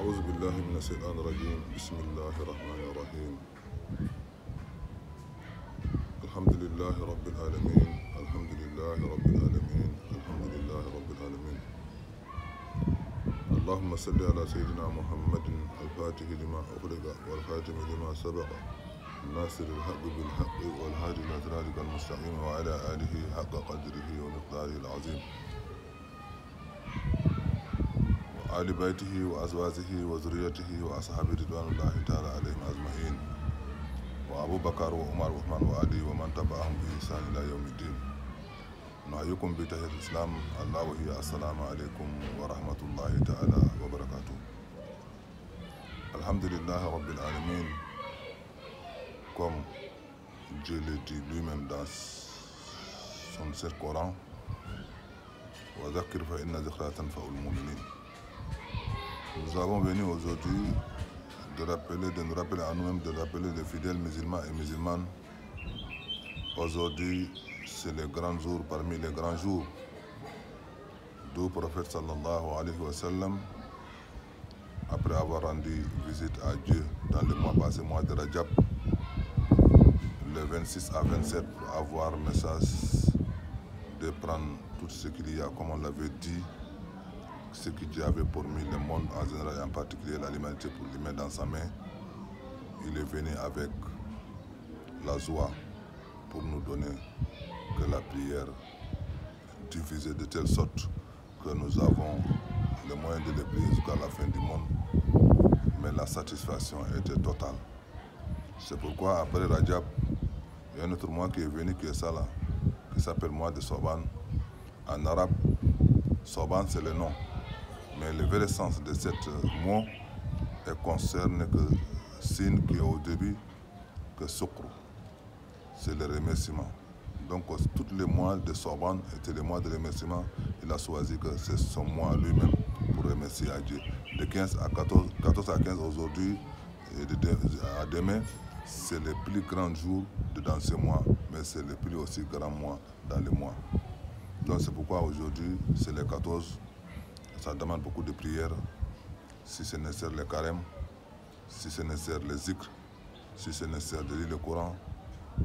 أعوذ بالله من الشيطان الرجيم. بسم الله الرحمن الرحيم. الحمد لله رب العالمين. الحمد لله رب العالمين. الحمد لله رب العالمين. اللهم صل على سيدنا محمد الفاتح لما أغلق والخاتم لما سبق الناصر الحق بالحق والهادي إلى صراطك المستقيم وعلى آله حق قدره ومقداره العظيم وآل بيته وأزواجه وذريته وأصحابه رضوان الله تعالى عليهم أجمعين وأبو بكر وعمر وعثمان وعلي ومن تبعهم بإحسان إلى يوم الدين. نحييكم بتحية الإسلام الله وهي السلام عليكم ورحمة الله تعالى وبركاته. الحمد لله رب العالمين. Comme Dieu le dit lui-même dans son Saint Coran, وَذَكِّرْ فَإِنَّ ذِكْرَى تَنْفَعُ الْمُؤْمِنِينَ. Nous avons venu aujourd'hui de nous rappeler à nous-mêmes, de rappeler les fidèles musulmans et musulmanes. Aujourd'hui, c'est le grand jour parmi les grands jours du prophète sallallahu alayhi wa sallam, après avoir rendu visite à Dieu dans le mois passé, mois de Rajab, le 26 à 27, pour avoir le message de prendre tout ce qu'il y a, comme on l'avait dit, ce que Dieu avait promis le monde en général et en particulier l'humanité pour lui mettre dans sa main. Il est venu avec la joie pour nous donner que la prière divisée de telle sorte que nous avons le moyen de les prier jusqu'à la fin du monde, mais la satisfaction était totale. C'est pourquoi après Rajab, il y a un autre mois qui est venu, qui est ça là, qui s'appelle mois de Soban. En arabe, Soban c'est le nom, mais le vrai sens de ce mot concerne que signe qui est au début, que Sukru, c'est le remerciement. Donc tous les mois de Soban étaient les mois de remerciement. Il a choisi que c'est son mois lui-même pour remercier à Dieu. De 15 à 14 à 15 aujourd'hui et à demain, c'est le plus grand jour dans ce mois, mais c'est le plus aussi grand mois dans le mois. Donc c'est pourquoi aujourd'hui, c'est le 14, ça demande beaucoup de prières, si c'est nécessaire le carême, si c'est nécessaire le zikr, si c'est nécessaire de lire le Coran,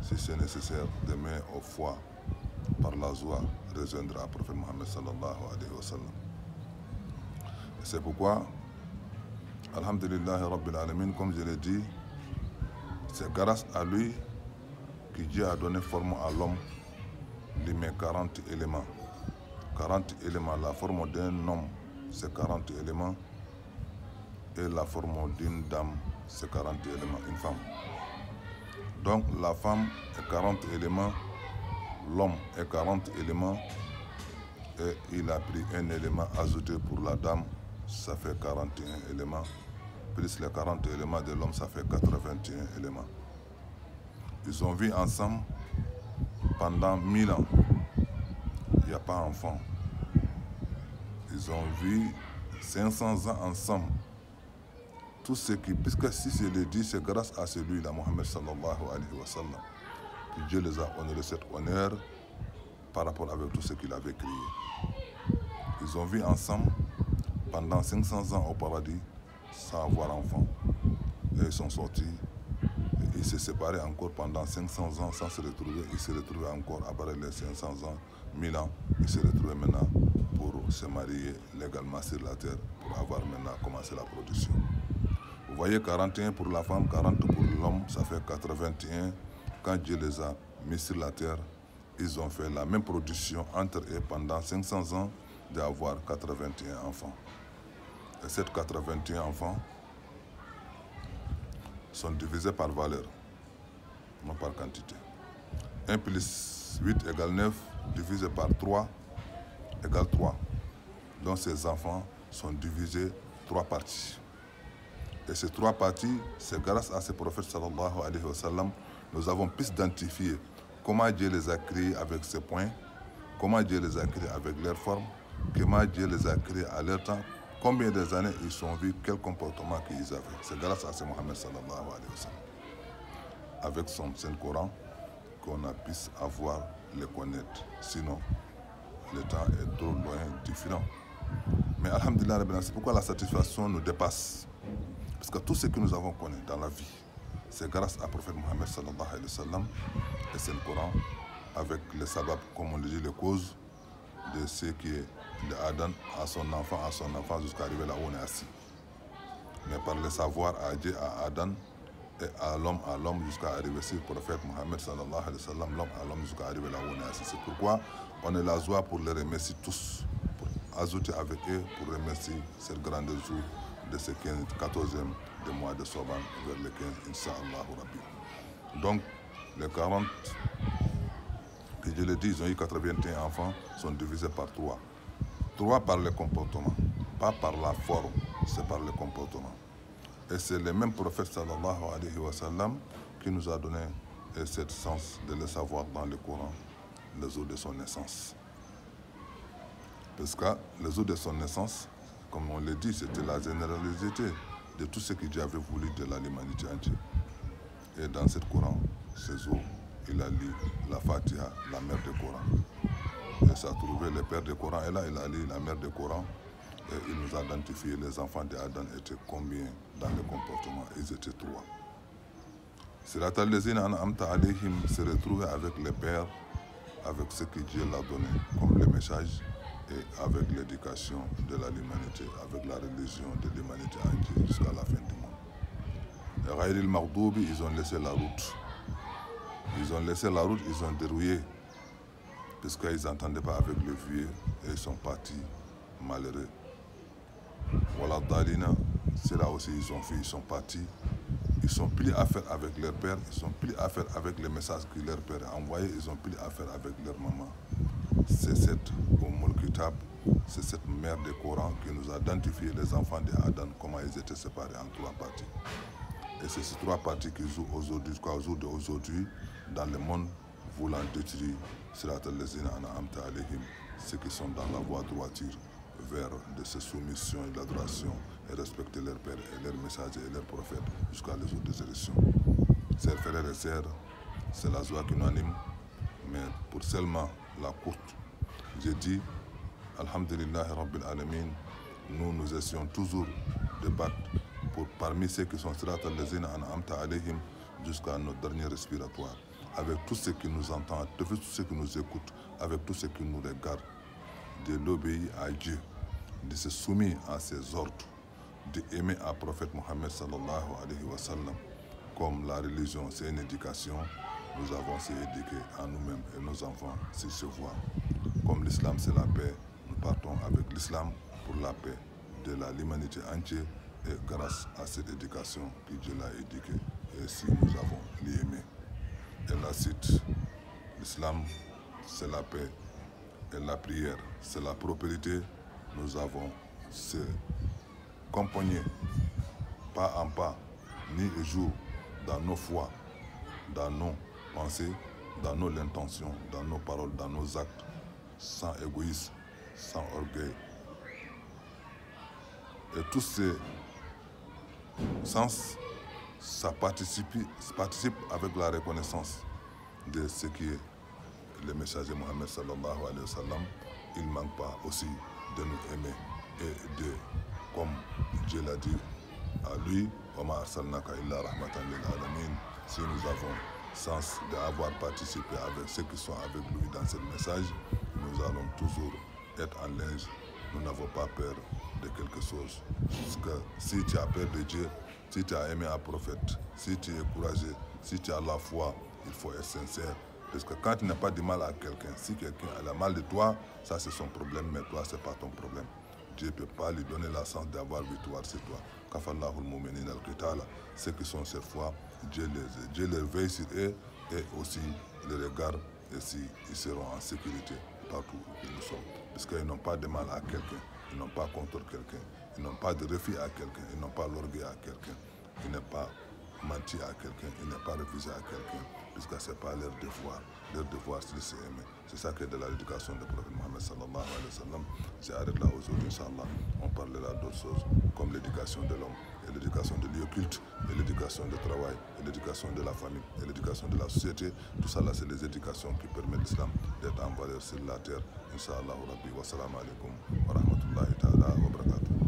si c'est nécessaire de mettre au foie par la joie, rejoindre le prophète Mohammed sallallahu alayhi wa sallam. C'est pourquoi, alhamdulillah rabbil alamin, comme je l'ai dit, c'est grâce à lui que Dieu a donné forme à l'homme, lui met 40 éléments. 40 éléments, la forme d'un homme, c'est 40 éléments, et la forme d'une dame, c'est 40 éléments, une femme. Donc la femme est 40 éléments, l'homme est 40 éléments, et il a pris un élément ajouté pour la dame, ça fait 41 éléments, plus les 40 éléments de l'homme, ça fait 81 éléments. Ils ont vécu ensemble pendant 1000 ans. Il n'y a pas d'enfant. Ils ont vécu 500 ans ensemble. Tout ce qui, puisque si je le dis, c'est grâce à celui-là, Mohammed sallallahu alayhi wa sallam, que Dieu les a honorés cet honneur par rapport avec tout ce qu'il avait créé. Ils ont vécu ensemble pendant 500 ans au paradis sans avoir enfant. Et ils sont sortis. Ils se séparaient encore pendant 500 ans sans se retrouver. Ils se retrouvaient encore après les 500 ans, 1000 ans. Ils se retrouvaient maintenant pour se marier légalement sur la terre, pour avoir maintenant commencé la production. Vous voyez, 41 pour la femme, 40 pour l'homme, ça fait 81. Quand Dieu les a mis sur la terre, ils ont fait la même production entre eux pendant 500 ans d'avoir 81 enfants. Et ces 81 enfants sont divisés par valeur, non par quantité. 1 plus 8 égale 9, divisé par 3 égale 3. Donc ces enfants sont divisés 3 parties. Et ces 3 parties, c'est grâce à ce prophète sallallahu alayhi wa sallam, nous avons pu identifier comment Dieu les a créés avec ses points, comment Dieu les a créés avec leur forme, comment Dieu les a créés à leur temps, combien des années ils sont vus, quel comportement qu'ils avaient. C'est grâce à ce Mohammed sallallahu alayhi wa sallam, avec son Saint-Coran, qu'on a pu avoir le connaître. Sinon, le temps est trop loin différent. Mais alhamdulillah, c'est pourquoi la satisfaction nous dépasse. Parce que tout ce que nous avons connu dans la vie, c'est grâce à prophète Mohammed sallallahu alayhi wa sallam et c'est le Coran, avec les sabab, comme on le dit, les causes de ce qui est de Adam à son enfant, jusqu'à arriver là où on est assis. Mais par le savoir à Dieu, à Adam et à l'homme, jusqu'à arriver sur le prophète Mohammed sallallahu alayhi wa sallam, l'homme à l'homme, jusqu'à arriver là où on est assis. C'est pourquoi on est la joie pour les remercier tous, pour ajouter avec eux, pour remercier cette grande jour de ce 14e du mois de Soban, vers le 15, Inch'Allah Rabbi. Donc, les 40, que je le dis, ils ont eu 81 enfants, sont divisés par 3. 3 par le comportement, pas par la forme, c'est par le comportement. Et c'est le même prophète sallallahu alayhi wa sallam qui nous a donné cette sens de le savoir dans le Coran, les jours de son naissance. Parce que les jours de son naissance, comme on l'a dit, c'était la généralité de tout ce que Dieu avait voulu de l'humanité entière. Et dans ce Coran, ces jours, il a lu la Fatiha, la mère du Coran. Et ça a trouvé le père du Coran, et là, il a lu la mère du Coran. Et il nous a identifié les enfants d'Adam étaient combien dans le comportement. Ils étaient 3. Sirata allazina an'amta alayhim se retrouver avec le père, avec ce que Dieu l'a donné comme le message, et avec l'éducation de l'humanité, avec la religion de l'humanité entière jusqu'à la fin du monde. Et Ghayril Maghdubi, ils ont laissé la route. Ils ont laissé la route, ils ont dérouillé, parce qu'ils n'entendaient pas avec le vieux, et ils sont partis malheureux. Voilà, Dalina, c'est là aussi ils ont fait, ils sont partis. Ils sont plus à faire avec leur père, ils sont plus à faire avec les messages que leur père a envoyés, ils ont plus à faire avec leur maman. C'est cette Ummul Kitab, c'est cette mère du Coran qui nous a identifié les enfants d'Adam, comment ils étaient séparés en 3 parties. Et c'est ces 3 parties qui jouent aujourd'hui, jusqu'au jour d'aujourd'hui, dans le monde, voulant détruire Sirata allazina an'amta alayhim, ceux qui sont dans la voie droiture vers de ces soumissions et de l'adoration et respecter leur père et leurs messagers et leurs prophètes jusqu'à les jours des élections. Chers frères et sœurs, c'est la joie qui nous anime, mais pour seulement la courte, j'ai dit, Alhamdulillah Rabbil Alamin, nous essayons toujours de battre pour parmi ceux qui sont Sirata allazina an'amta alayhim jusqu'à notre dernier respiratoire, avec tous ceux qui nous entendent, avec tous ceux qui nous écoutent, avec tous ceux qui nous regardent, de l'obéir à Dieu, de se soumettre à ses ordres, d'aimer à prophète Mohammed sallallahu alayhi wa sallam. Comme la religion, c'est une éducation, nous avons s'y éduquer à nous-mêmes et nos enfants s'y se voir. Comme l'islam, c'est la paix, nous partons avec l'islam pour la paix de l'humanité entière et grâce à cette éducation que Dieu l'a éduquée. Et si nous avons l'aimé. Et la suite, l'islam, c'est la paix. Et la prière, c'est la propriété. Nous avons se accompagner pas en pas, ni jour, dans nos foi, dans nos pensées, dans nos intentions, dans nos paroles, dans nos actes, sans égoïsme, sans orgueil. Et tous ces sens, ça participe avec la reconnaissance de ce qui est le messager Mohammed sallallahu alayhi wa sallam. Il ne manque pas aussi de nous aimer et de, comme Dieu l'a dit à lui, Oma arsalnaka illa rahmatan lil alamin. Si nous avons sens d'avoir participé avec ceux qui sont avec lui dans ce message, nous allons toujours être en linge. Nous n'avons pas peur de quelque chose. Parce que si tu as peur de Dieu, si tu as aimé un prophète, si tu es courageux, si tu as la foi, il faut être sincère. Parce que quand tu n'as pas de mal à quelqu'un, si quelqu'un a le mal de toi, ça c'est son problème, mais toi c'est pas ton problème. Dieu ne peut pas lui donner la chance d'avoir victoire, c'est toi. Kafallahul mu'minin al-qitala. Ceux qui sont cette foi, Dieu les veille sur eux et aussi les regarde et ils seront en sécurité partout où nous sommes. Parce qu'ils n'ont pas de mal à quelqu'un, ils n'ont pas contre quelqu'un, ils n'ont pas de refus à quelqu'un, ils n'ont pas l'orgueil à quelqu'un, ils n'ont pas menti à quelqu'un, ils n'ont pas refusé à quelqu'un, puisque ce n'est pas leur devoir. Leur devoir, c'est de s'aimer. C'est ça qui est de l'éducation du prophète Mohammed sallallahu alayhi wa sallam. J'arrête là aujourd'hui, Inch'Allah. On parlera d'autres choses, comme l'éducation de l'homme, et l'éducation de lieu culte, et l'éducation du travail, et l'éducation de la famille, et l'éducation de la société. Tout ça là, c'est les éducations qui permettent l'islam d'être en valeur sur la terre. Inch'Allah, Rabbi, wa salam alaikum wa rahmatullah. rahmatullahi ta'ala wa barakatuh.